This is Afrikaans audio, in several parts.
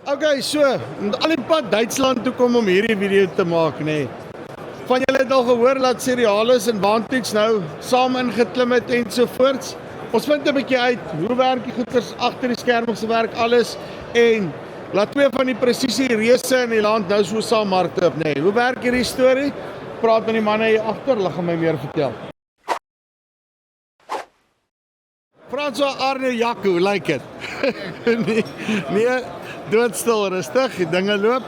Okay, so, al die pad Duitsland toe kom om hierdie video te maak, nê. Van julle het al gehoor dat Cerealis en Vantage nou saam ingeklim het ensovoorts. Ons vind 'n bietjie uit hoe werk die goeders agter die skerms, se werk alles en laat twee van die presisie reuse in die land nou so saam hardloop, nê. Hoe werk hierdie storie? Praat met die manne hier agter, hulle gaan my meer vertel. François Arne Jaco, hoe lyk dit? nee, doodstil, rustig, die dinge loop.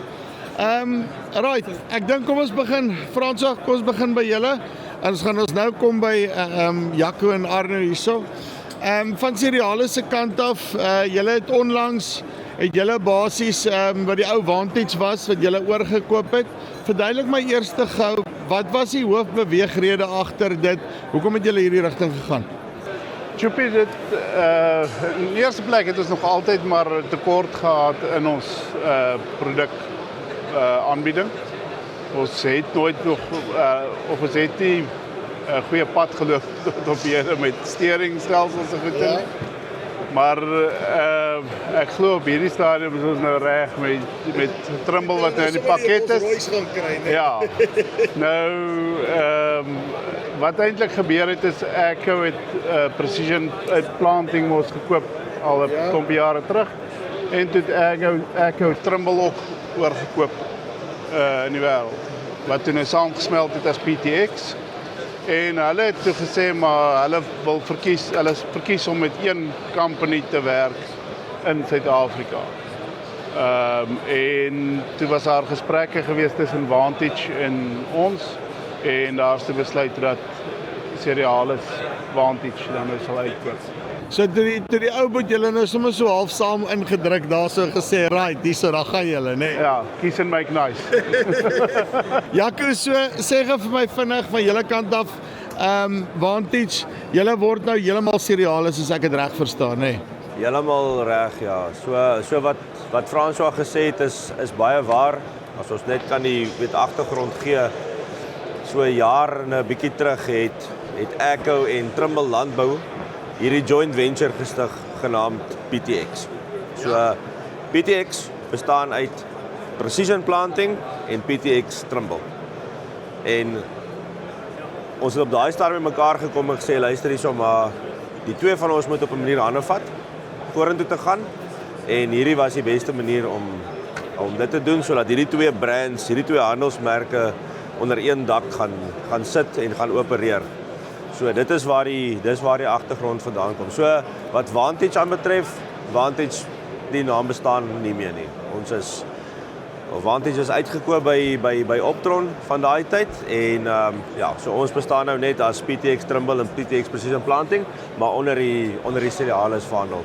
Right, ek dink kom ons begin, François, kom ons begin by julle. En ons gaan nou kom by Jaco en Arno hierso. Van Cerealis se kant af, julle het onlangs julle basies wat die ou Vantage was wat julle oorgekoop het. Verduidelik my eers gou, wat was die hoofbeweegrede agter dit? Hoekom het julle hierdie rigting gegaan? Choppy, in die eerste plek het ons nog altyd maar tekort gehad in ons produk aanbieding. Ons het nooit nog, of ons het nie goeie pad geloop tot op hier met steringstelsels en goed in. Maar ek glo op hierdie stadium is ons nou reg met Trimble wat nou in die pakket is. Ja. Nou, wat eintlik gebeur het is ek het Precision Planting mos gekoop al 'n klomp jare terug en toe ek Trimble ook oorgekoop in die wêreld wat toe nou saamgesmelt het as PTX en hulle het toe gesê maar hulle wil verkies om met een company te werk in Suid-Afrika. En toe was daar gesprekke gewees tussen Vantage en ons en daar is toe besluit dat Cerealis Vantage dan nou sal uitkoop. So toe die ou boet julle nou sommer so half saam ingedruk daar so gesê, right, hierso dan gaan julle, nê. Ja, kies en make nice. Jaco, so sê gou vir my vinnig van julle kant af, Vantage, julle word nou heeltemal Cerealis as ek dit reg verstaan, nê. Heeltemal reg, ja. So wat François gesê het is baie waar. As ons net kan die agtergrond gee. So 'n jaar en 'n bietjie terug het Echo en Trimble Landbou hierdie joint venture gestig genaamd PTX. So PTX bestaan uit Precision Planting en PTX Trimble. En ons het op daai stadium mekaar gekom en gesê luister hierso maar die twee van ons moet op 'n manier hande vat vorentoe te gaan en hierdie was die beste manier om dit te doen sodat hierdie twee brands, hierdie twee handelsmerke onder een dak gaan sit en gaan opereer. So dit is waar die agtergrond vandaan kom. So wat Vantage aanbetref, Vantage die naam bestaan nie meer nie. Vantage is uitgekoop by Optron van daai tyd en ja, so ons bestaan nou net as PTX Trimble en PTX Precision Planting, maar onder die Cerealis vaandel.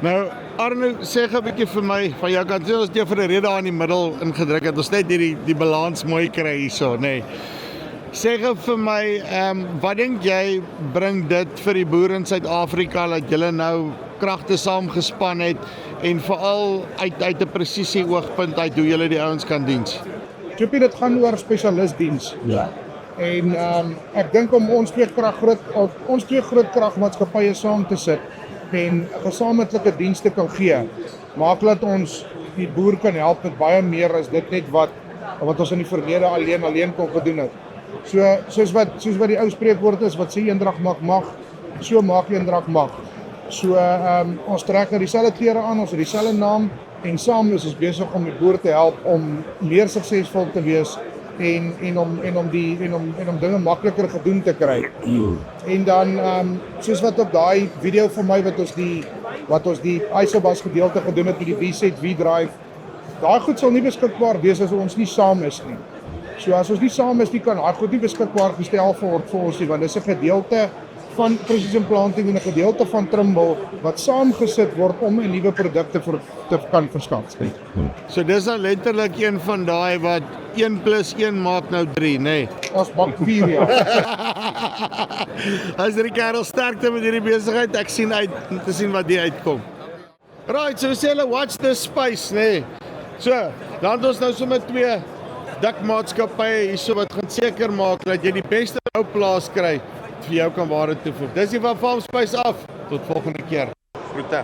Nou, Arno, sê gou 'n bietjie vir my van jou kant, ons het jou vir 'n rede daar in die middel ingedruk het. Ons net die balans mooi kry hierso, nê. Sê gou vir my, wat dink jy bring dit vir die boere in Suid-Afrika dat julle nou kragte saamgespan het en veral uit 'n presisie oogpunt uit hoe julle die ouens kan diens? Choppy, dit gaan oor spesialistdiens. Ja. En ek dink om ons twee groot kragmaatskappye saam te sit en gesamentlike dienste kan gee, maak dat ons die boer kan help met baie meer as dit net wat ons in die verlede alleen kon gedoen het. Soos wat die ou spreekwoord is wat sê eendrag mag, so maak eendrag mag. So ons trek nou dieselfde klere aan, ons het dieselfde naam en saam is ons besig om die boer te help om meer suksesvol te wees en om dinge makliker gedoen te kry. En dan soos wat op daai video van my wat ons die Isobus gedeelte gedoen het met die VZV drive, daai goed sal nie beskikbaar wees as ons nie saam is nie. So as ons nie saam is nie, kan daai goed nie beskikbaar gestel word vir ons nie, want dis 'n gedeelte van Precision Planting en 'n gedeelte van Trimble wat saamgesit word om 'n nuwe produk te kan verskaf. So dis nou letterlik een van daai wat 1 + 1 maak nou 3, nê. Ons maak 4 ja. As die kerel sterkte met hierdie besigheid, ek sien uit om te sien wat die uitkom. Right, so sê hulle watch this space, nê. So, dan het ons nou sommer 2 dikmaatskappye hierso wat gaan seker maak dat jy die beste ou plaas kry vir jou kan waarde toevoeg. Dis die van Farm Space af. Tot volgende keer. Groete.